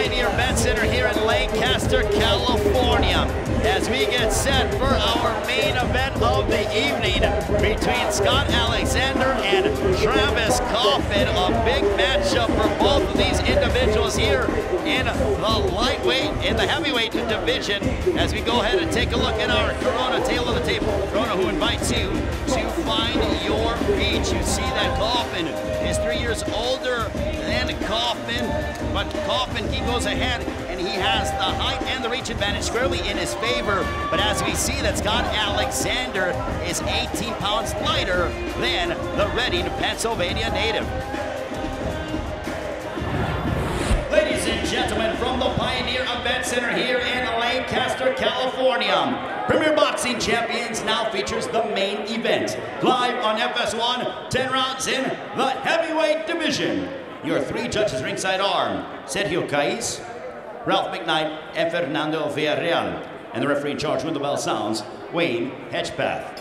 Pioneer Event Center here in Lancaster, California, as we get set for our main event of the evening between Scott Alexander and Travis Kauffman. A big matchup for both of these individuals here in the lightweight, in the heavyweight division, as we go ahead and take a look at our Corona tail of the table. Corona, who invites you to find your beach. You see that Kauffman is 3 years older than Kauffman, but Kauffman, he goes ahead and he has the height and the reach advantage squarely in his favor. But as we see that Scott Alexander is 18 pounds lighter than the Reading, Pennsylvania native. Ladies and gentlemen, from the Pioneer Event Center here in Lancaster, California, Premier Boxing Champions now features the main event. Live on FS1, 10 rounds in the heavyweight division. Your three judges ringside are Sergio Caiz, Ralph McKnight, and Fernando Villarreal. And the referee in charge when the bell sounds, Wayne Hedgepath.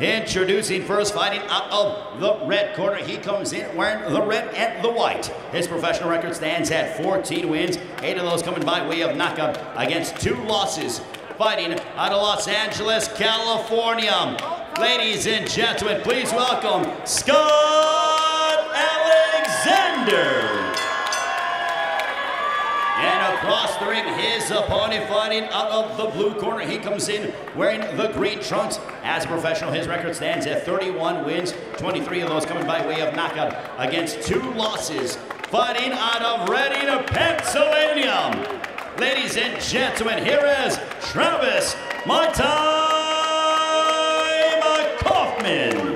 Introducing first, fighting out of the red corner. He comes in wearing the red and the white. His professional record stands at 14 wins, 8 of those coming by way of knockout against 2 losses. Fighting out of Los Angeles, California. Ladies and gentlemen, please welcome Scott Alexander. And across the ring, his opponent fighting out of the blue corner. He comes in wearing the green trunks. As a professional, his record stands at 31 wins, 23 of those coming by way of knockout against 2 losses. Fighting out of Reading, Pennsylvania. Ladies and gentlemen, here is Travis "My Time" Kauffman.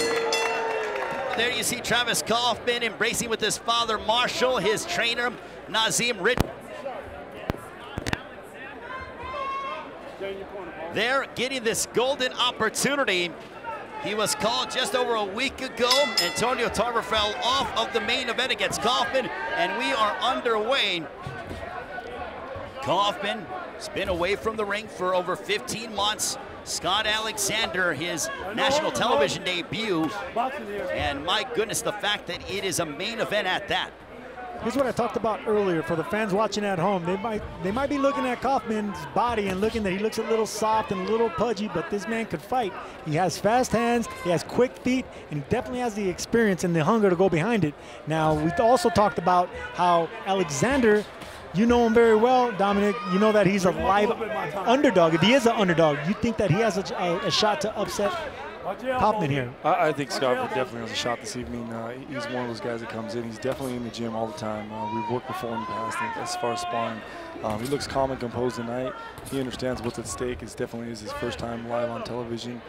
There you see Travis Kauffman embracing with his father Marshall, his trainer Nazim Rich. They're getting this golden opportunity. He was called just over a week ago. Antonio Tarver fell off of the main event against Kauffman, and we are underway. Kauffman has been away from the ring for over 15 months. Scott Alexander, his national television debut. And my goodness, the fact that it is a main event at that. Here's what I talked about earlier for the fans watching at home. They might be looking at Kauffman's body and looking that he looks a little soft and a little pudgy, but this man could fight. He has fast hands, he has quick feet, and he definitely has the experience and the hunger to go behind it. Now, we also talked about how Alexander, you know him very well, Dominic. You know that he's a live underdog. If he is an underdog, you think that he has a shot to upset Kauffman here? I think Scott definitely has a shot this evening. He's one of those guys that comes in. He's definitely in the gym all the time. We've worked before in the past as far as sparring. He looks calm and composed tonight. He understands what's at stake. It definitely is his first time live on television.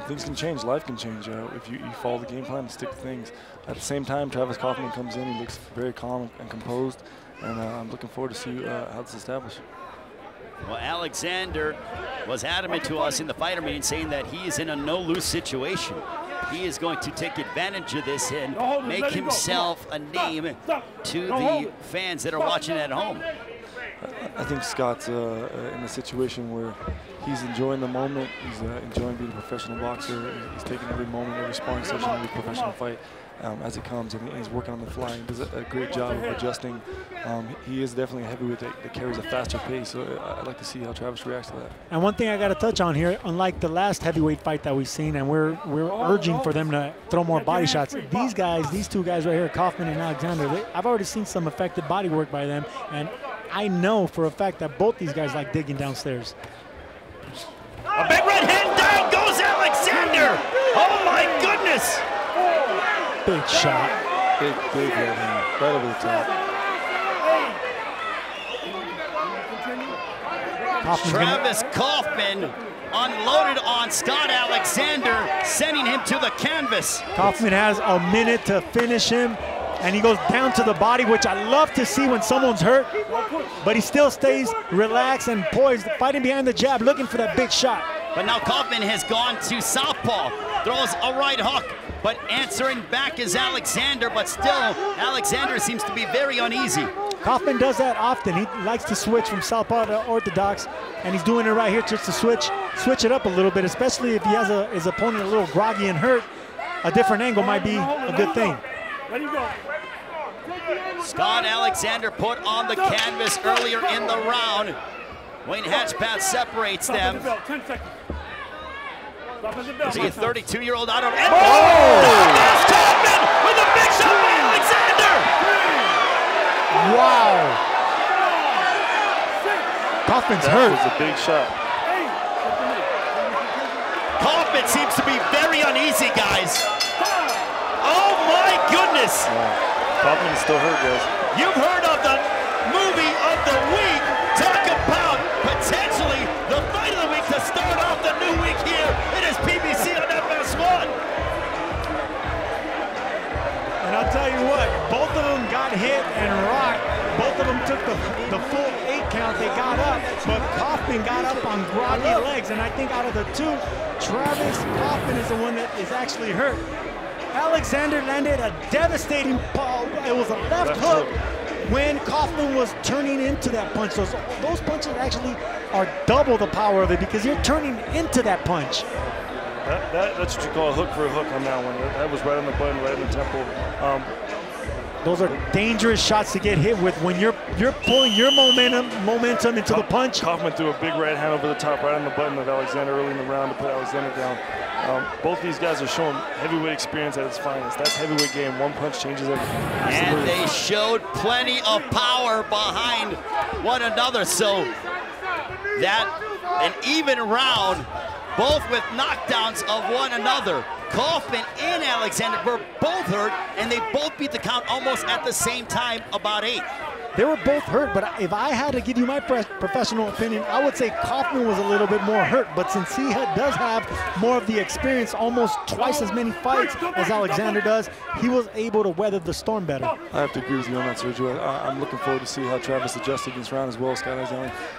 Things can change. Life can change if you follow the game plan and stick to things. At the same time, Travis Kauffman comes in. He looks very calm and composed. And I'm looking forward to see how it's established. Well, Alexander was adamant to us in the fighter meeting, saying that he is in a no-lose situation. He is going to take advantage of this and make himself a name to the fans that are watching at home. I think Scott's in a situation where he's enjoying the moment. He's enjoying being a professional boxer. He's taking every moment, every sparring session, every professional fight as it comes, and he's working on the fly. He does a great job of adjusting. He is definitely a heavyweight that carries a faster pace, so I'd like to see how Travis reacts to that. And one thing I got to touch on here, unlike the last heavyweight fight that we've seen, and we're urging for them to throw more body shots. These guys, these 2 guys right here, Kauffman and Alexander, I've already seen some effective body work by them, and I know for a fact that both these guys like digging downstairs. A big right hand, down goes Alexander! Oh my goodness! Big shot. Big right hand, right over the top. Travis Kauffman unloaded on Scott Alexander, sending him to the canvas. Kauffman has a minute to finish him, and he goes down to the body, which I love to see when someone's hurt, but he still stays relaxed and poised, fighting behind the jab, looking for that big shot. But now Kauffman has gone to southpaw, throws a right hook, but answering back is Alexander, but still, Alexander seems to be very uneasy. Kauffman does that often. He likes to switch from southpaw to orthodox, and he's doing it right here just to switch it up a little bit, especially if he has his opponent a little groggy and hurt. A different angle might be a good thing. Scott Alexander put on the canvas earlier in the round. Wayne Hatchpath separates them. See a 32-year-old out of Kauffman with a big shot by Alexander! Wow! Kauffman's hurt. That was a big shot. Kauffman seems to be very uneasy, guys. Oh my goodness! Kauffman is still hurt, guys. You've heard of the movie of the week. Talk about potentially the fight of the week to start off the new week here. It is PBC on FS1. And I'll tell you what, both of them got hit and rocked. Both of them took the full 8 count. They got up, but Kauffman got up on groggy legs. And I think out of the two, Travis Kauffman is the one that is actually hurt. Alexander landed a devastating ball. It was a left hook when Kauffman was turning into that punch. Those punches actually are double the power of it because you're turning into that punch. That's what you call a hook for a hook on that one. That was right on the button, right in the temple. Those are dangerous shots to get hit with when you're pulling your momentum into the punch. Kauffman threw a big right hand over the top, right on the button of Alexander early in the round to put Alexander down. Both these guys are showing heavyweight experience at its finest. That's heavyweight game. One punch changes everything. And they showed plenty of power behind one another. So that an even round, both with knockdowns of one another. Kauffman and Alexander were both hurt, and they both beat the count almost at the same time, about 8. They were both hurt, but if I had to give you my professional opinion, I would say Kauffman was a little bit more hurt. But since he does have more of the experience, almost twice as many fights as Alexander does, he was able to weather the storm better. I have to agree with you on that, Sergio. I'm looking forward to see how Travis adjusts this round as well. Scott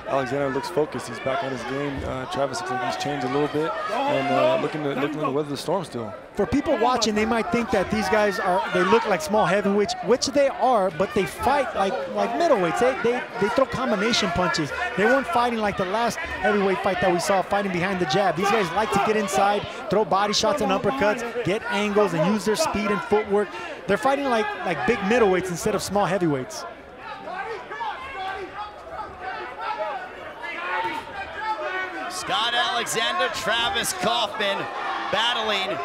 Alexander looks focused. He's back on his game. Travis looks like he's changed a little bit and looking to weather the storm still. For people watching, they might think that these guys they look like small heavyweights, which they are, but they fight like middleweights. They throw combination punches. They weren't fighting like the last heavyweight fight that we saw, fighting behind the jab. These guys like to get inside, throw body shots and uppercuts, get angles, and use their speed and footwork. They're fighting like big middleweights instead of small heavyweights. Scott Alexander, Travis Kauffman battling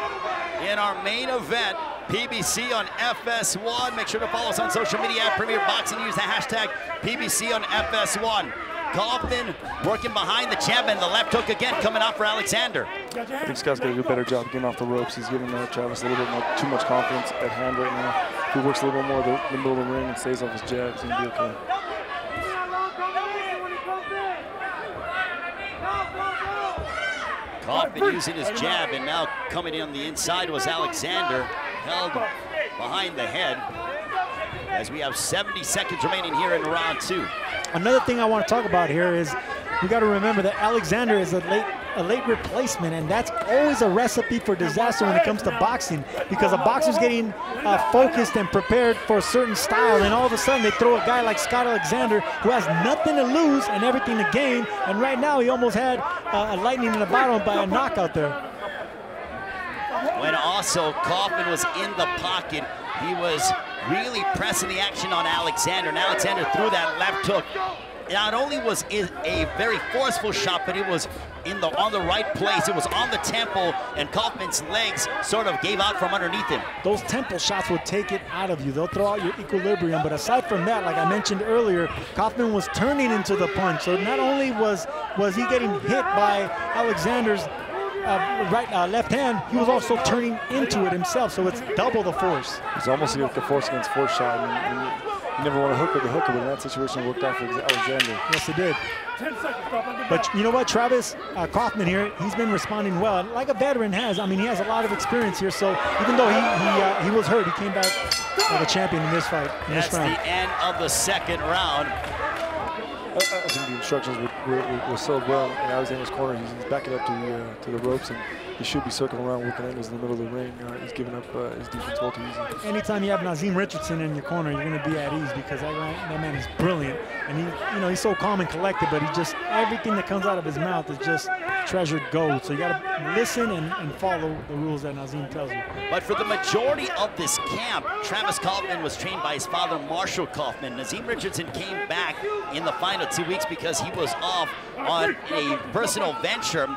in our main event. PBC on FS1. Make sure to follow us on social media at Premier Boxing. Use the hashtag PBC on FS1. Kauffman working behind the champion. The left hook again coming out for Alexander. I think Scott's got to do a better job getting off the ropes. He's giving Travis a little bit too much confidence at hand right now. If he works a little bit more the middle of the ring and stays off his jabs, he'll be okay. Kauffman using his jab, and now coming in on the inside was Alexander, held behind the head as we have 70 seconds remaining here in round 2. Another thing I want to talk about here is we got to remember that Alexander is a late replacement, and that's always a recipe for disaster when it comes to boxing, because a boxer's getting focused and prepared for a certain style, and all of a sudden they throw a guy like Scott Alexander who has nothing to lose and everything to gain, and right now he almost had a lightning in the bottle by a knockout there. When also Kauffman was in the pocket, he was really pressing the action on Alexander, and Alexander threw that left hook. Not only was it a very forceful shot, but it was on the right place. It was on the temple, and Kauffman's legs sort of gave out from underneath him. Those temple shots will take it out of you. They'll throw out your equilibrium. But aside from that, like I mentioned earlier, Kauffman was turning into the punch. So not only was he getting hit by Alexander's left hand, he was also turning into it himself. So it's double the force. It's almost like a force against force shot. And you never want to hook with the hooker, but in that situation it worked out for Alexander. Yes, it did. But you know what, Travis Kauffman here, he's been responding well, like a veteran has. I mean, he has a lot of experience here, so even though he was hurt, he came back like a champion in this fight. That's the end of the second round. I think the instructions were sold well in Alexander's corner. He's backing up to the ropes, and he should be circling around working angles in the middle of the ring. He's giving up his defense all too easy. Anytime you have Nazim Richardson in your corner, you're going to be at ease because that man is brilliant. And he's so calm and collected, but he just, everything that comes out of his mouth is just treasured gold. So you got to listen and follow the rules that Nazim tells you. But for the majority of this camp, Travis Kauffman was trained by his father, Marshall Kauffman. Nazim Richardson came back in the final 2 weeks because he was off on a personal venture,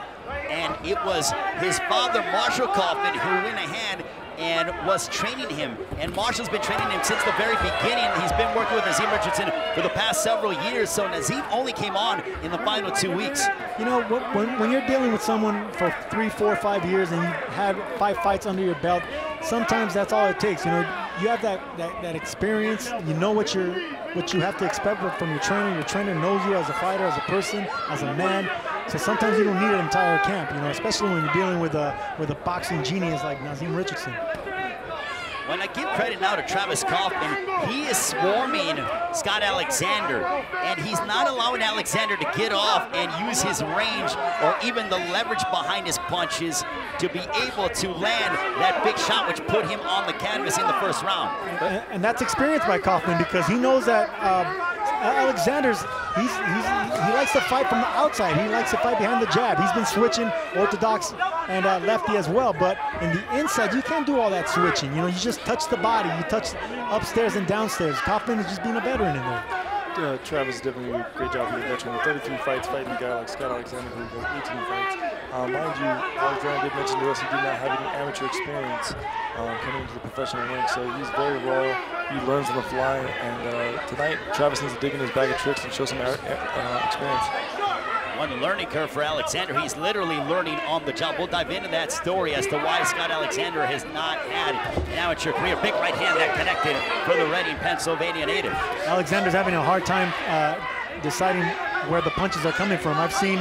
and it was his father, Marshall Kauffman, who went ahead and was training him. And Marshall's been training him since the very beginning. He's been working with Nazim Richardson for the past several years, so Nazim only came on in the final 2 weeks. You know, when you're dealing with someone for 3, 4, 5 years and you had 5 fights under your belt, sometimes that's all it takes. You know, you have that experience. You know what you have to expect from your trainer. Your trainer knows you as a fighter, as a person, as a man. So sometimes you don't need an entire camp, you know, especially when you're dealing with a boxing genius like Nazim Richardson. When I give credit now to Travis Kauffman, he is swarming Scott Alexander, and he's not allowing Alexander to get off and use his range or even the leverage behind his punches to be able to land that big shot which put him on the canvas in the first round. And that's experienced by Kauffman because he knows that Alexander's, he likes to fight from the outside. He likes to fight behind the jab. He's been switching orthodox and lefty as well, but in the inside, you can't do all that switching. You know, you just touch the body. You touch upstairs and downstairs. Kauffman is just being a veteran in there. Travis is definitely a great job being a veteran. 33 fights fighting a guy like Scott Alexander who has 18 fights. Mind you, Alexander did mention to us he did not have any amateur experience coming into the professional ring, so he's very raw. He learns on the fly, and tonight Travis needs to dig in his bag of tricks and show some experience. One learning curve for Alexander. He's literally learning on the job. We'll dive into that story as to why Scott Alexander has not had an amateur career. Big right hand that connected for the Reading, Pennsylvania native. Alexander's having a hard time deciding where the punches are coming from. I've seen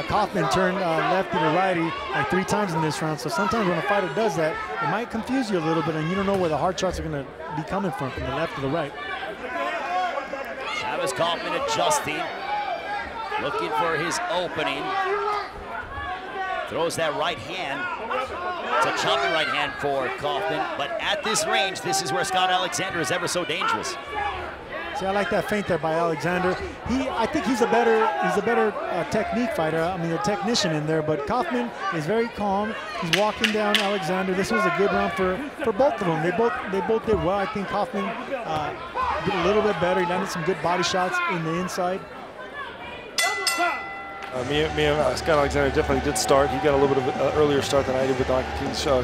Kauffman turn lefty to righty like 3 times in this round. So sometimes when a fighter does that, it might confuse you a little bit, and you don't know where the hard shots are going to be coming from the left to the right. Travis Kauffman adjusting, looking for his opening. Throws that right hand. It's a chopping right hand for Kauffman, but at this range, this is where Scott Alexander is ever so dangerous. See, I like that feint there by Alexander. I think he's a better technique fighter. I mean, a technician in there. But Kauffman is very calm. He's walking down Alexander. This was a good round for both of them. They both did well. I think Kauffman did a little bit better. He landed some good body shots in the inside. Me and Scott Alexander definitely did start. He got a little bit of an earlier start than I did with the Donkey King's show.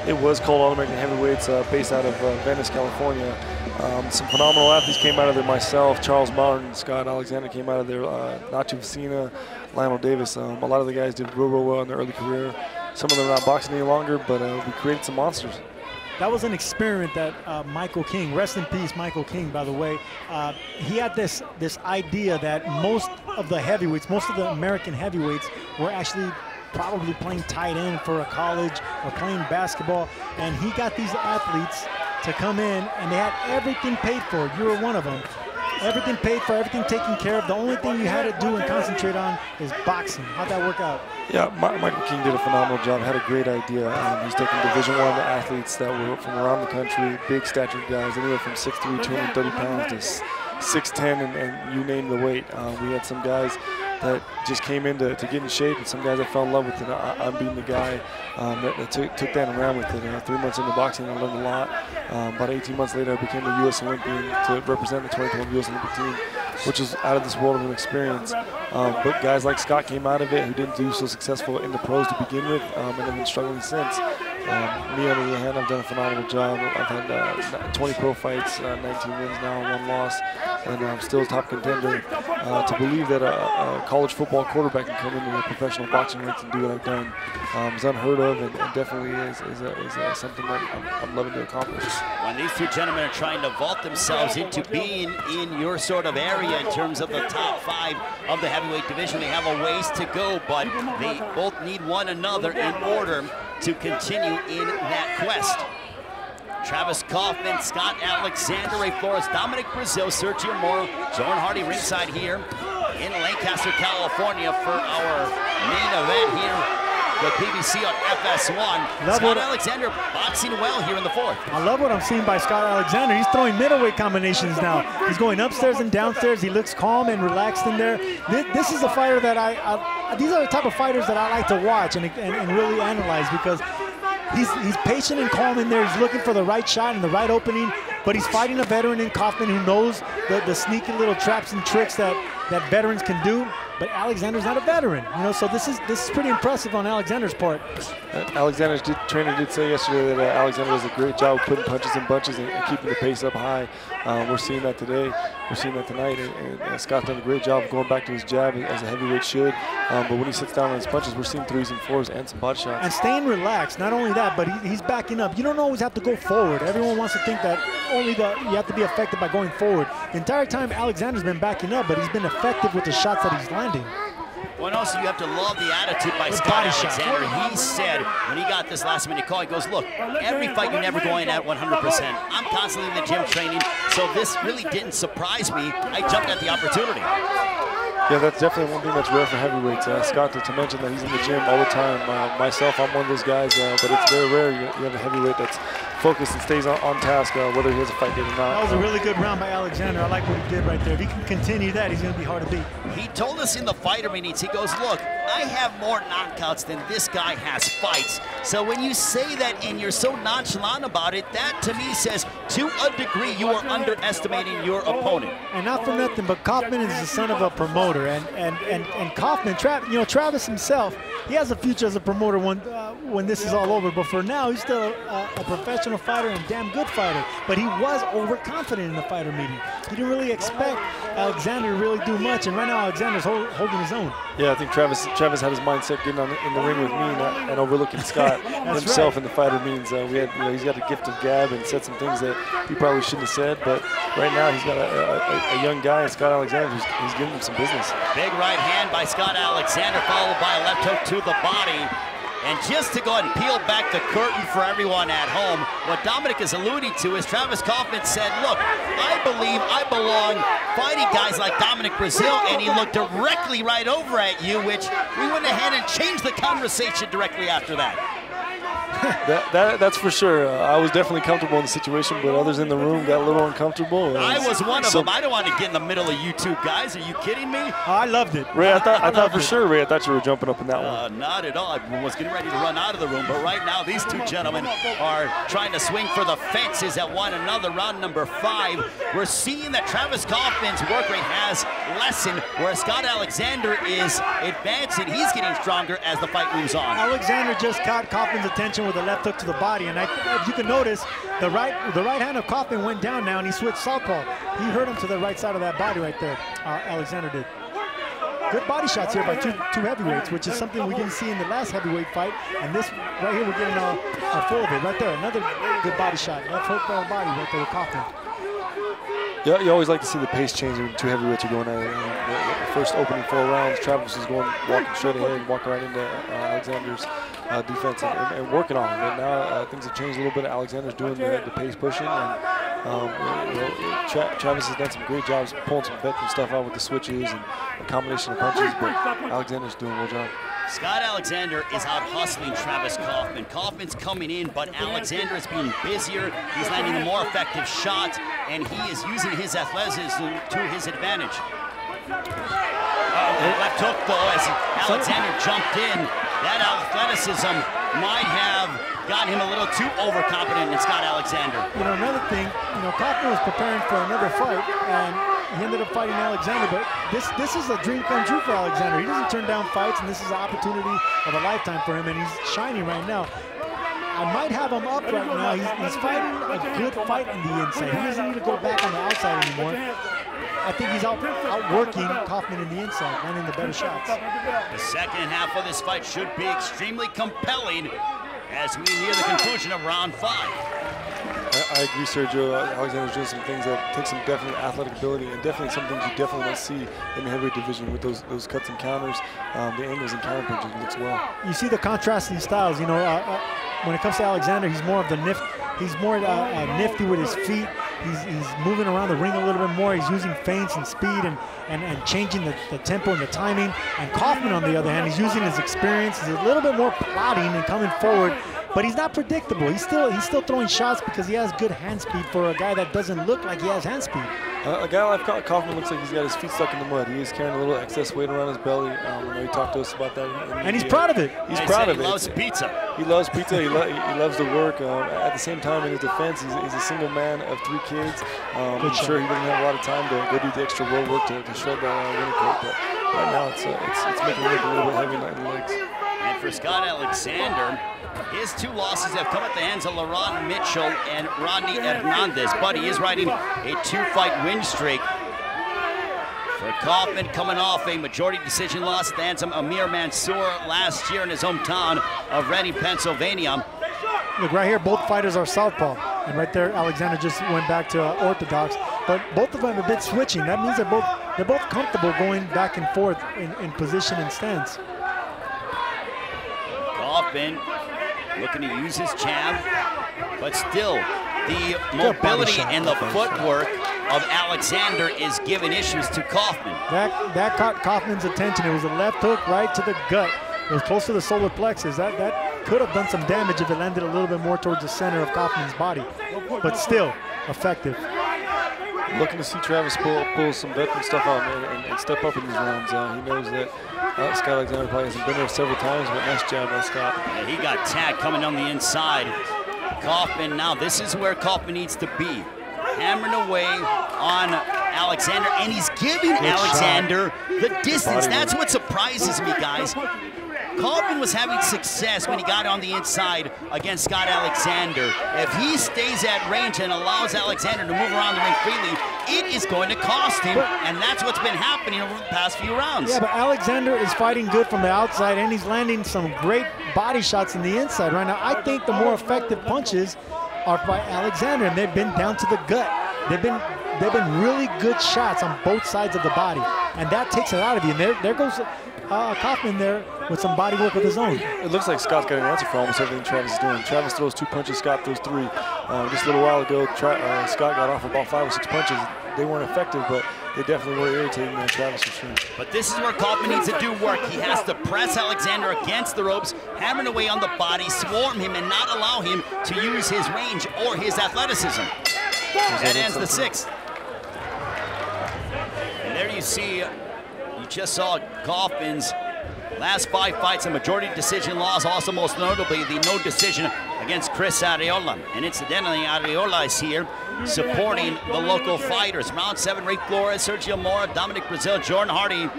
It was called All-American Heavyweights based out of Venice, California. Some phenomenal athletes came out of there. Myself, Charles Martin, Scott Alexander came out of there. Natu Vicina, Lionel Davis. A lot of the guys did real well in their early career. Some of them are not boxing any longer, but we created some monsters. That was an experiment that Michael King, rest in peace, Michael King, by the way, he had this idea that most of the heavyweights, most of the American heavyweights were actually probably playing tight end for a college or playing basketball, and he got these athletes to come in and they had everything paid for. You were one of them. Everything paid for, everything taken care of. The only thing you had to do and concentrate on is boxing. How'd that work out? Yeah, Michael King did a phenomenal job, had a great idea. He's taking Division I athletes that were from around the country, big statured guys, anywhere from 6'3", 230 pounds to 6'10", and you name the weight. We had some guys that just came in to get in shape, and some guys that fell in love with it. I'm being the guy that took that and ran with it. 3 months into boxing, I learned a lot. About 18 months later, I became a U.S. Olympian to represent the 2012 U.S. Olympic team, which is out of this world of an experience. But guys like Scott came out of it who didn't do so successful in the pros to begin with, and have been struggling since. Me, on the other hand, I've done a phenomenal job. I've had 20 pro fights, 19 wins now, 1 loss, and I'm still a top contender. To believe that a college football quarterback can come into the professional boxing ranks and do what I've done is unheard of, and definitely is something that I'm loving to accomplish. When these two gentlemen are trying to vault themselves into being in your sort of area in terms of the top 5 of the heavyweight division, they have a ways to go, but they both need one another in order to continue in that quest. Travis Kauffman, Scott Alexander, Ray Flores, Dominic Brazil, Sergio Moro, Joan Hardy ringside here in Lancaster, California for our main event here with PBC on FS1. Scott Alexander boxing well here in the fourth. I love what I'm seeing by Scott Alexander. He's throwing middleweight combinations now. He's going upstairs and downstairs. He looks calm and relaxed in there. This is a fighter that these are the type of fighters that I like to watch and really analyze, because he's patient and calm in there. He's looking for the right shot and the right opening, but he's fighting a veteran in Kauffman who knows the sneaky little traps and tricks that veterans can do. But Alexander's not a veteran, you know, so this is pretty impressive on Alexander's part. Alexander's trainer did say yesterday that Alexander does a great job of putting punches in bunches and keeping the pace up high. We're seeing that today. We're seeing that tonight. And Scott's done a great job of going back to his jab as a heavyweight should. But when he sits down on his punches, we're seeing 3s and 4s and some body shots. And staying relaxed. Not only that, but he's backing up. You don't always have to go forward. Everyone wants to think that you have to be effective by going forward. The entire time Alexander's been backing up, but he's been effective with the shots that he's landing. Well, and also you have to love the attitude by Scott Alexander. He said when he got this last-minute call, he goes, look, every fight you're never going at 100%. I'm constantly in the gym training, so this really didn't surprise me. I jumped at the opportunity. Yeah, that's definitely one thing that's rare for heavyweights. Scott, to mention that he's in the gym all the time. Myself, I'm one of those guys, but it's very rare you have a heavyweight that's focused and stays on task, whether he has a fight date or not. That was a really good round by Alexander. I like what he did right there. If he can continue that, he's going to be hard to beat. He told us in the fighter meetings, he goes, look, I have more knockouts than this guy has fights. So when you say that and you're so nonchalant about it, that to me says, to a degree, you are underestimating your opponent. And not for nothing, but Kauffman is the son of a promoter. And Kauffman, Travis himself, he has a future as a promoter when this is all over. But for now, he's still a professional fighter and damn good fighter. But he was overconfident in the fighter meeting. He didn't really expect Alexander to really do much, and right now Alexander's holding his own. Yeah, I think Travis had his mindset getting in the ring with me and overlooking Scott himself in the fighter meetings. He's got a gift of gab and said some things that he probably shouldn't have said, but right now he's got a young guy, Scott Alexander, who's giving him some business. Big right hand by Scott Alexander, followed by a left hook to the body. And just to go ahead and peel back the curtain for everyone at home, what Dominic is alluding to is Travis Kauffman said, look, I believe I belong fighting guys like Dominic Brazil, and he looked directly right over at you, which we went ahead and changed the conversation directly after that. That's for sure. I was definitely comfortable in the situation, but others in the room got a little uncomfortable. I was one of them. I don't want to get in the middle of you two guys. Are you kidding me? Oh, I loved it. Ray, I thought for sure, Ray, I thought you were jumping up in that one. Not at all. I was getting ready to run out of the room, but right now these two gentlemen are trying to swing for the fences at one another. Round number 5. We're seeing that Travis Kauffman's work rate has lessened, whereas Scott Alexander is advancing. He's getting stronger as the fight moves on. Alexander just caught Kauffman's attention with a left hook to the body, and if you can notice, the right hand of Kauffman went down now, and he switched southpaw. He hurt him to the right side of that body right there. Alexander did. Good body shots here by two heavyweights, which is something we didn't see in the last heavyweight fight. And this right here, we're getting a full of it right there. Another good body shot. Left hook by the body right there with Kauffman. Yeah, you always like to see the pace change when two heavyweights are going at it. The first opening 4 rounds, Travis is walking straight ahead and walking right into Alexander's defense and working on it. And now things have changed a little bit. Alexander's doing the pace pushing, and Travis has done some great jobs pulling some veteran stuff out with the switches and a combination of punches, but Alexander's doing a good job. Scott Alexander is out hustling Travis Kauffman. Kaufman's coming in, but Alexander is being busier. He's landing the more effective shots, and he is using his athleticism to his advantage. Left hook, though, as Alexander jumped in. That athleticism might have gotten him a little too overconfident in Scott Alexander. You know, another thing, Kauffman was preparing for another fight, and he ended up fighting Alexander, but this is a dream come true for Alexander. He doesn't turn down fights, and this is an opportunity of a lifetime for him, and he's shining right now. I might have him up right now. He's fighting a good fight on the inside. He doesn't need to go back on the outside anymore. I think he's outworking Kauffman in the inside, landing the better shots. The second half of this fight should be extremely compelling as we near the conclusion of round 5. I agree, Sergio. Alexander's doing some things that take some definite athletic ability, and definitely some things you definitely want to see in the heavyweight division with those cuts and counters, the angles and counter punches. He looks well. You see the contrasting styles. When it comes to Alexander, he's more of the nifty. He's more nifty with his feet. He's moving around the ring a little bit more. He's using feints and speed and changing the tempo and the timing. And Kauffman, on the other hand, he's using his experience. He's a little bit more plotting and coming forward, but he's not predictable. He's still throwing shots because he has good hand speed for a guy that doesn't look like he has hand speed. A guy like Kauffman looks like he's got his feet stuck in the mud. He is carrying a little excess weight around his belly. I know he talked to us about that. And he's proud of it. He's proud of it. He loves pizza. He loves pizza. He loves the work. At the same time, in his defense, he's a single man of 3 kids. I'm sure he doesn't have a lot of time to go do the extra road work to shred that winter coat. But right now, it's making him look a little bit heavy in the legs. And for Scott Alexander, his 2 losses have come at the hands of LaRon Mitchell and Rodney Hernandez, but he is riding a 2-fight win streak. For Kauffman, coming off a majority decision loss at the hands of Amir Mansour last year in his hometown of Reading, Pennsylvania. Look, right here, both fighters are southpaw. And right there, Alexander just went back to orthodox. But both of them have been switching. That means they're both comfortable going back and forth in position and stance. Kauffman looking to use his jab, but still the mobility and the footwork of Alexander is giving issues to Kauffman. That caught Kauffman's attention. It was a left hook right to the gut. It was close to the solar plexus. That could have done some damage if it landed a little bit more towards the center of Kauffman's body, but still effective. Looking to see Travis pull some veteran stuff out and step up in these rounds. He knows that Scott Alexander probably hasn't been there several times, but nice jab by Scott. Yeah, he got tagged coming on the inside. Kauffman, now this is where Kauffman needs to be. Hammering away on Alexander, and he's giving Alexander the distance. That's what surprises me, guys. Kauffman was having success when he got on the inside against Scott Alexander. If he stays at range and allows Alexander to move around the ring freely, it is going to cost him, and that's what's been happening over the past few rounds. Yeah, but Alexander is fighting good from the outside, and he's landing some great body shots in the inside right now. I think the more effective punches are by Alexander, and they've been down to the gut. They've been really good shots on both sides of the body, and that takes it out of you. And there goes Kauffman there with some body work of his own. It looks like Scott's got an answer for almost everything Travis is doing. Travis throws 2 punches, Scott throws 3. Just a little while ago, Scott got off about 5 or 6 punches. They weren't effective, but they definitely were irritating Travis for sure. But this is where Kauffman needs to do work. He has to press Alexander against the ropes, hammering away on the body, swarm him, and not allow him to use his range or his athleticism. That ends the 6th. And there you see, you just saw Kauffman's last 5 fights, a majority decision loss, also most notably the no decision against Chris Arreola. And incidentally, Arreola is here supporting the local fighters. Round 7, Ray Flores, Sergio Mora, Dominic Brazil, Jordan Hardy,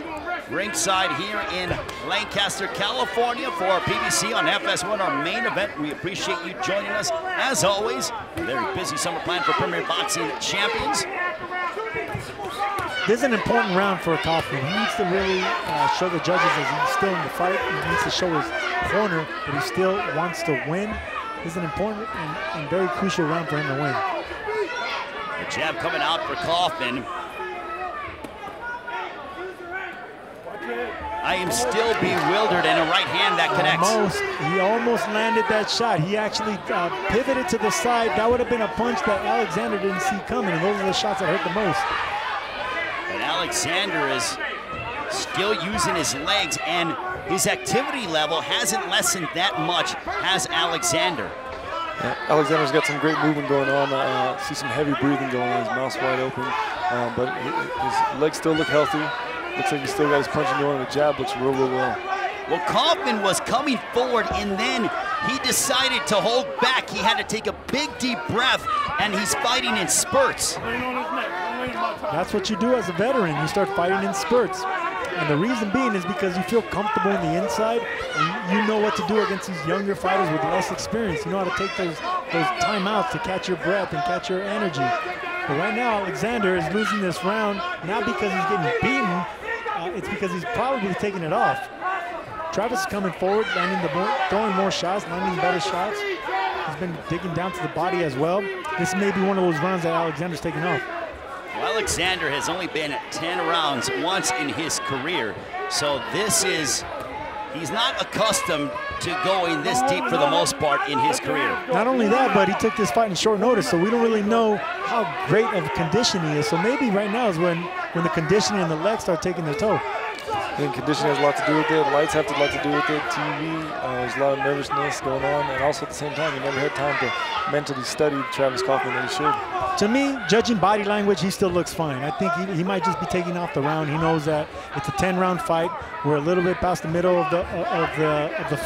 ringside here in Lancaster, California for PBC on FS1, our main event. We appreciate you joining us, as always. A very busy summer plan for Premier Boxing Champions. This is an important round for Kauffman. He needs to really show the judges that he's still in the fight. He needs to show his corner that he still wants to win. This is an important and very crucial round for him to win. The jab coming out for Kauffman. I am still bewildered, and a right hand that connects. He almost landed that shot. He actually pivoted to the side. That would have been a punch that Alexander didn't see coming, and those are the shots that hurt the most. And Alexander is still using his legs, and his activity level hasn't lessened that much, has Alexander. Yeah, Alexander's got some great movement going on. See some heavy breathing going on. His mouth's wide open, but his legs still look healthy. Looks like he's still got his punching going. The jab looks real well. Well, Kauffman was coming forward, and then he decided to hold back. He had to take a big, deep breath, and he's fighting in spurts. That's what you do as a veteran. You start fighting in spurts. And the reason being is because you feel comfortable in the inside, and you know what to do against these younger fighters with less experience. You know how to take those timeouts to catch your breath and catch your energy. But right now, Alexander is losing this round, not because he's getting beaten, it's because he's probably taking it off. Travis is coming forward, throwing more shots, landing better shots. He's been digging down to the body as well. This may be one of those rounds that Alexander's taking off. Well, Alexander has only been at 10 rounds once in his career. So this is He's not accustomed to going this deep for the most part in his career. Not only that, but he took this fight in short notice, so we don't really know how great of a condition he is. So maybe right now is when the conditioning and the legs start taking their toll. I think conditioning has a lot to do with it. Lights have a lot to do with it. TV, there's a lot of nervousness going on, and also at the same time, he never had time to mentally study Travis Kauffman that he should. To me, judging body language, he still looks fine. I think he might just be taking off the round. He knows that it's a 10-round fight. We're a little bit past the middle of the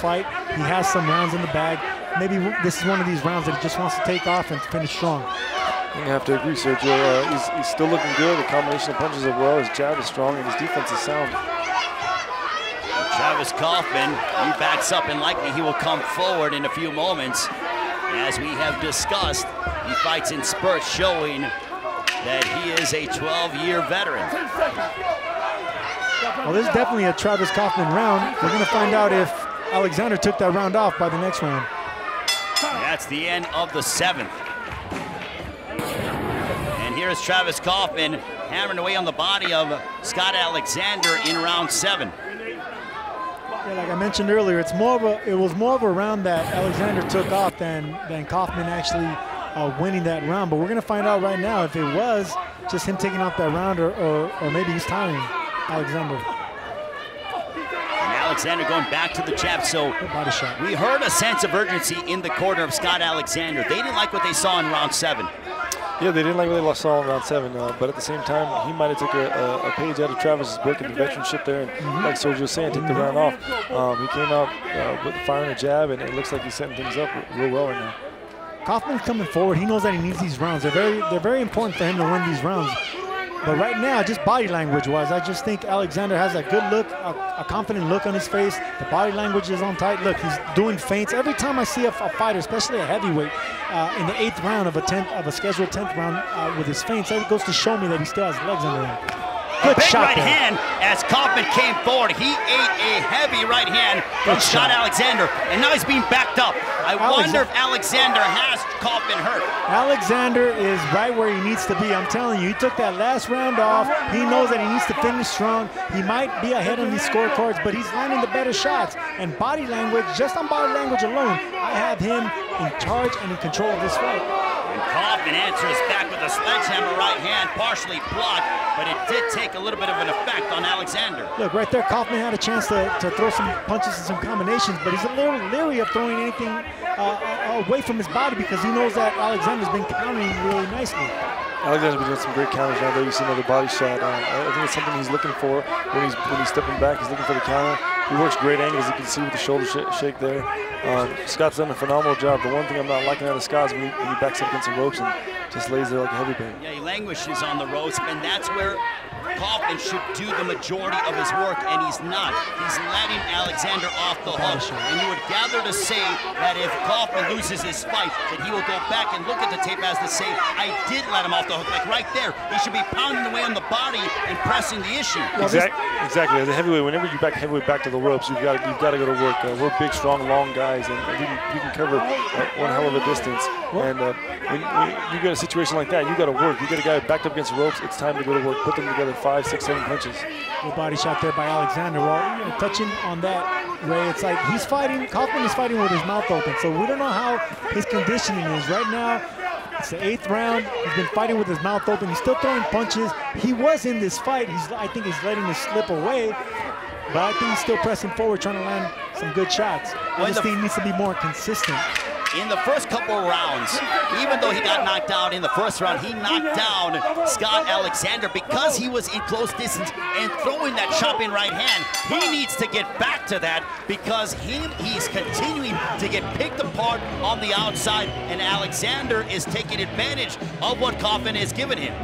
fight. He has some rounds in the bag. Maybe this is one of these rounds that he just wants to take off and finish strong. I have to agree, Sergio. He's still looking good. The combination of punches as well. His jab is strong and his defense is sound. Travis Kauffman, he backs up and likely he will come forward in a few moments. As we have discussed, he fights in spurts, showing that he is a 12-year veteran. Well, this is definitely a Travis Kauffman round. We're going to find out if Alexander took that round off by the next round. That's the end of the 7th. And here's Travis Kauffman hammering away on the body of Scott Alexander in round 7. Yeah, like I mentioned earlier, it was more of a round that Alexander took off than Kauffman actually winning that round. But we're going to find out right now if it was just him taking off that round or maybe he's tiring Alexander. And Alexander going back to the jab. So body shot. We heard a sense of urgency in the corner of Scott Alexander. They didn't like what they saw in round 7. Yeah, they didn't like what they saw in round 7, but at the same time, he might have took a page out of Travis's book and the veteranship there, and like Sergio was saying, took the round off. He came out with firing a jab, and it looks like he's setting things up real well right now. Kaufman's coming forward. He knows that he needs these rounds. They're very important for him to win these rounds. But right now, just body language-wise, I just think Alexander has a good look, a confident look on his face. The body language is on tight. Look, he's doing feints. Every time I see a fighter, especially a heavyweight, in the 8th round of a scheduled 10th round with his feints, that goes to show me that he still has legs under him. Good big shot right hand as Kauffman came forward. He ate a heavy right hand from Scott Alexander, and now he's being backed up. I wonder if Alexander has Kauffman hurt. Alexander is right where he needs to be. I'm telling you, he took that last round off. He knows that he needs to finish strong. He might be ahead on these scorecards, but he's landing the better shots. And body language, just on body language alone, I have him in charge and in control of this fight. And Kauffman answers back with a sledgehammer right hand, partially blocked, but it did take a little bit of an effect on Alexander. Look, right there, Kauffman had a chance to throw some punches and some combinations, but he's a little leery of throwing anything away from his body because he knows that Alexander's been countering really nicely. Alexander's been doing some great counters now. There you see another body shot. I think it's something he's looking for when he's stepping back. He's looking for the counter. He works great angles. You can see with the shoulder shake there. Scott's done a phenomenal job. The one thing I'm not liking out of Scott is when he backs up against the ropes and just lays there like a heavy bag. Yeah, he languishes on the ropes, and that's where Kauffman should do the majority of his work, and he's not. He's letting Alexander off the hook. And you would gather to say that if Kauffman loses his fight, that he will go back and look at the tape as to say, I did let him off the hook. Like right there, he should be pounding away on the body and pressing the issue. Exactly. As a heavyweight, whenever you back heavyweight back to the ropes, you've got to go to work. We're big, strong, long guys, and we can cover one hell of a distance. And when you get a situation like that, you got to work. You get a guy backed up against the ropes. It's time to go to work. Put them together 5, 6, 7 punches. Good body shot there by Alexander. Well, touching on that, Ray, it's like he's fighting. Kauffman is fighting with his mouth open, so we don't know how his conditioning is right now. It's the 8th round. He's been fighting with his mouth open. He's still throwing punches. He was in this fight. I think he's letting it slip away. But I think he's still pressing forward, trying to land some good shots. I just think he needs to be more consistent. In the first couple of rounds, even though he got knocked out in the first round, he knocked down Scott Alexander because he was in close distance and throwing that chopping right hand. He needs to get back to that because he's continuing to get picked apart on the outside, and Alexander is taking advantage of what Kauffman has given him.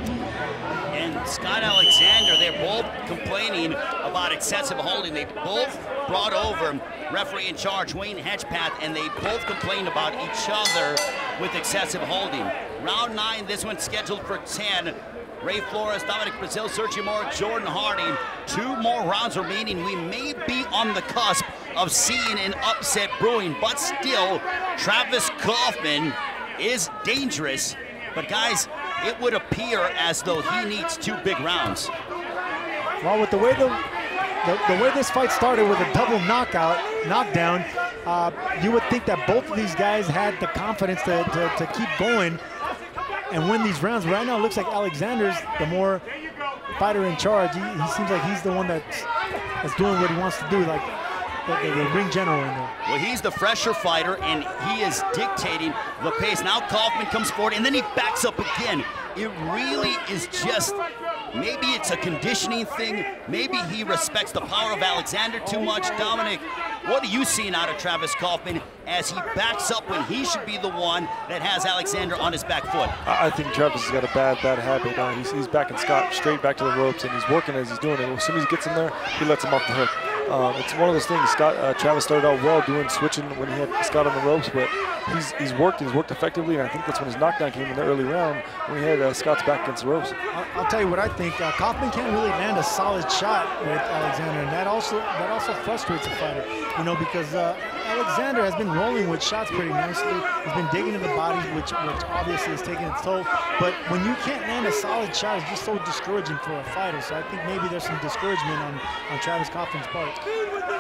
And Scott Alexander, they're both complaining about excessive holding. They both brought over referee in charge, Wayne Hedgepath, and they both complained about each other with excessive holding. Round 9, this one's scheduled for 10. Ray Flores, Dominic Brazil, Sergio Mora, Jordan Harding. 2 more rounds remaining. We may be on the cusp of seeing an upset brewing, but still, Travis Kauffman is dangerous. But guys, it would appear as though he needs 2 big rounds. Well, with the way the way this fight started with a double knockdown, you would think that both of these guys had the confidence to keep going and win these rounds. Right now, it looks like Alexander's the more fighter in charge. He seems like he's the one that's doing what he wants to do, like the ring general in there. Well, he's the fresher fighter, and he is dictating the pace. Now Kauffman comes forward, and then he backs up again. It really is just, maybe it's a conditioning thing. Maybe he respects the power of Alexander too much. Dominic, what are you seeing out of Travis Kauffman as he backs up when he should be the one that has Alexander on his back foot? I think Travis has got a bad habit. He's backing Scott straight back to the ropes, and he's working as he's doing it. As soon as he gets in there, he lets him off the hook. It's one of those things. Travis started out well switching when he had Scott on the ropes, but he's worked effectively, and I think that's when his knockdown came in the early round when he had Scott's back against the ropes. I'll tell you what I think. Kauffman can't really land a solid shot with Alexander, and that also frustrates a fighter, you know, because Alexander has been rolling with shots pretty nicely. He's been digging to the body, which obviously is taking its toll. But when you can't land a solid shot, it's just so discouraging for a fighter. So I think maybe there's some discouragement on Travis Kauffman's part.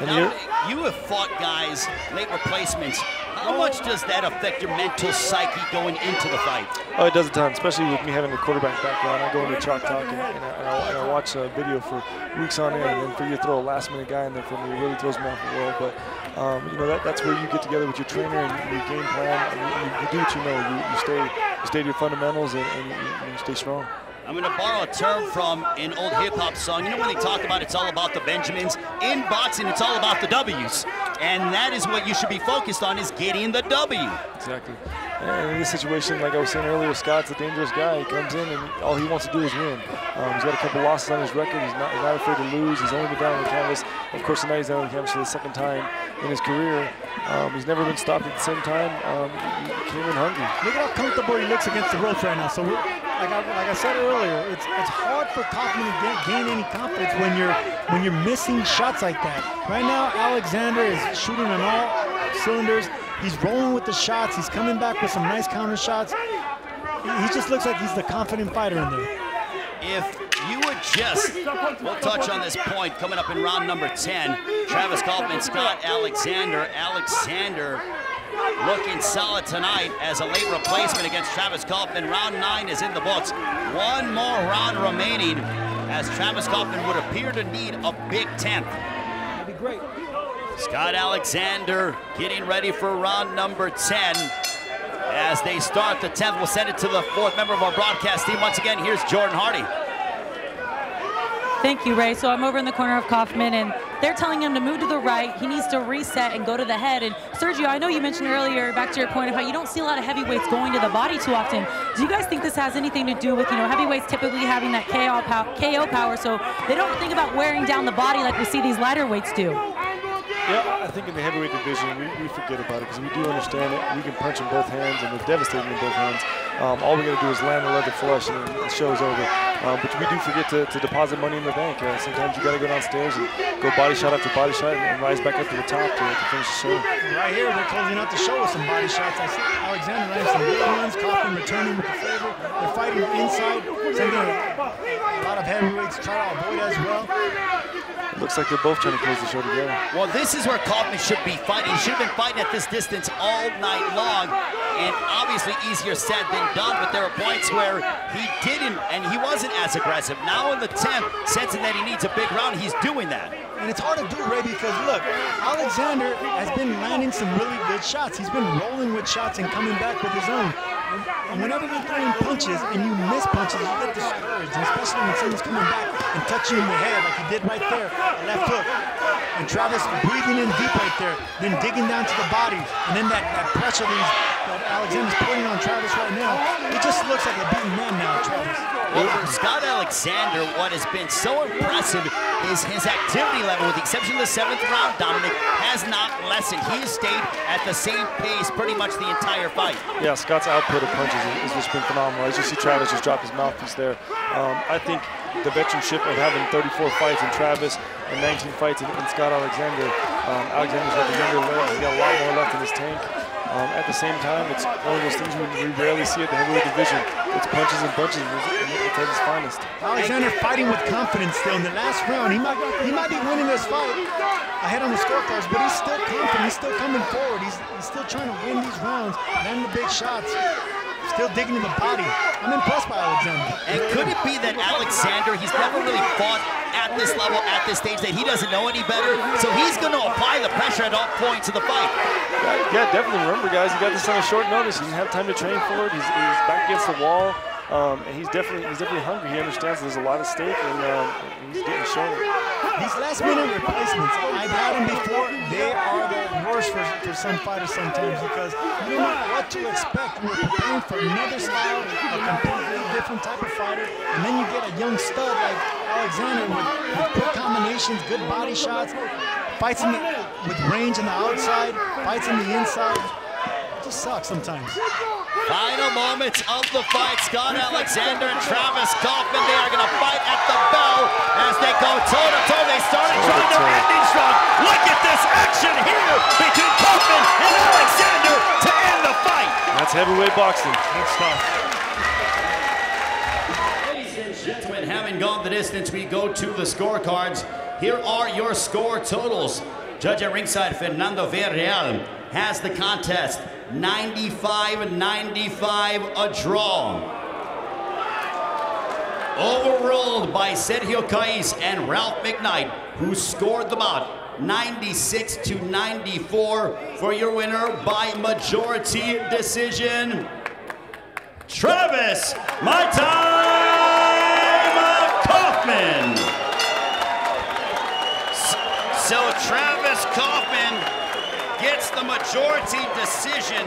Now, you have fought guys, late replacements. How much does that affect your mental psyche going into the fight? Oh, it does a ton, especially with me having a quarterback background. I go into Chalk Talk and I watch a video for weeks on end, and then for you to throw a last-minute guy in there for me, it really throws me off the world. But you know, that's where you get together with your trainer and you game plan, and you do what you know. You stay to your fundamentals and you stay strong. I'm going to borrow a term from an old hip-hop song. You know when they talk about it's all about the Benjamins? In boxing, it's all about the W's. And that is what you should be focused on, is getting the W. Exactly. And in this situation, like I was saying earlier, Scott's a dangerous guy. He comes in and all he wants to do is win. He's got a couple losses on his record. He's not afraid to lose. He's only been down on the canvas. Of course, tonight he's down on the canvas for the second time in his career. He's never been stopped at the same time. He came in hungry. Look at how comfortable he looks against the ropes right now. So, like I said earlier, it's hard for Kauffman to gain any confidence when you're missing shots like that. Right now, Alexander is shooting on all cylinders. He's rolling with the shots. He's coming back with some nice counter shots. He just looks like he's the confident fighter in there. If you would just, we'll touch on this point coming up in round number 10. Travis Kauffman, Scott Alexander. Alexander looking solid tonight as a late replacement against Travis Kauffman. Round 9 is in the books. One more round remaining as Travis Kauffman would appear to need a big 10th. That'd be great. Scott Alexander getting ready for round number 10. As they start the 10th, we'll send it to the 4th member of our broadcast team. Once again, here's Jordan Hardy. Thank you, Ray. So I'm over in the corner of Kauffman, and they're telling him to move to the right. He needs to reset and go to the head. And Sergio, I know you mentioned earlier, back to your point of how you don't see a lot of heavyweights going to the body too often. Do you guys think this has anything to do with, you know, heavyweights typically having that KO power, so they don't think about wearing down the body like we see these lighter weights do? Yeah, I think in the heavyweight division, we forget about it because we do understand it. We can punch in both hands, and they're devastating in both hands. All we got to do is land the leather flush, and the show's over. But we do forget to deposit money in the bank. Sometimes you got to go downstairs and go body shot after body shot and rise back up to the top to finish the show. Right here, they're closing out the show with some body shots. I see Alexander landing some big ones, Kauffman returning with the favor. They're fighting inside, something a lot of heavyweights try to avoid as well. It looks like they're both trying to close the show together. Well, this is where Kauffman should be fighting. He should have been fighting at this distance all night long. And obviously easier said than done, but there are points where he didn't, and he wasn't as aggressive. Now in the 10th, sensing that he needs a big round, he's doing that. And it's hard to do, Ray, because look, Alexander has been landing some really good shots. He's been rolling with shots and coming back with his own. And whenever you're throwing punches and you miss punches, you get discouraged, and especially when someone's coming back and touching you in the head like he did right there, left hook. And Travis breathing in deep right there, then digging down to the body, and then that pressure that Alexander's putting on Travis right now, it just looks like a beaten man now, Travis. Well, for Scott Alexander, what has been so impressive is his activity level, with the exception of the 7th round, Dominic, has not lessened. He has stayed at the same pace pretty much the entire fight. Yeah, Scott's output of punches has just been phenomenal. As you see Travis just drop his mouthpiece there. I think the veteranship of having 34 fights in Travis and 19 fights in Scott Alexander. Alexander's got the younger legs. He's got a lot more left in his tank. At the same time, it's one of those things we rarely see at the heavyweight division. It's punches and bunches at his finest. Alexander fighting with confidence still in the last round. He might be winning this fight ahead on the scorecards, but he's still confident. He's still coming forward. He's still trying to win these rounds, landing the big shots. Still digging in the body. I'm impressed by Alexander. And could it be that Alexander, he's never really fought at this level, at this stage, that he doesn't know any better? So he's going to apply the pressure at all points of the fight. Yeah, definitely. Remember, guys, he got this on a short notice. He didn't have time to train for it. He's back against the wall. And he's definitely hungry. He understands there's a lot at stake, and he's getting shown it. These last-minute replacements, I've had them before. They are the worst for some fighters sometimes because you don't know what to expect. We're preparing for another style, a completely different type of fighter, and then you get a young stud like Alexander with good combinations, good body shots, fights with range on the outside, fights on the inside. It just sucks sometimes. Final moments of the fight. Scott Alexander and Travis Kauffman, they are going to fight at the bell as they go toe-to-toe. They started trying to ending strong. Look at this action here between Kauffman and Alexander to end the fight. That's heavyweight boxing. Good stuff. Ladies and gentlemen, having gone the distance, we go to the scorecards. Here are your score totals. Judge at ringside, Fernando Villarreal, has the contest 95-95, a draw. Overruled by Sergio Caiz and Ralph McKnight, who scored the bout 96-94 for your winner by majority decision, Travis "My Time" Kauffman. So Travis Kauffman gets the majority decision.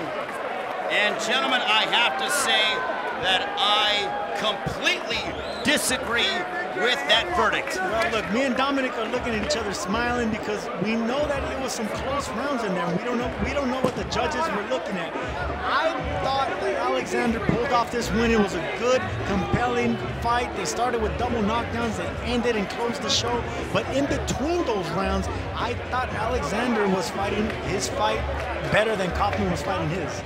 And gentlemen, I have to say that I completely disagree with that verdict. Well, look, me and Dominic are looking at each other smiling because we know that it was some close rounds in there. We don't know what the judges were looking at. I thought that Alexander pulled off this win. It was a good, compelling fight. They started with double knockdowns. They ended and closed the show. But in between those rounds, I thought Alexander was fighting his fight better than Kauffman was fighting his.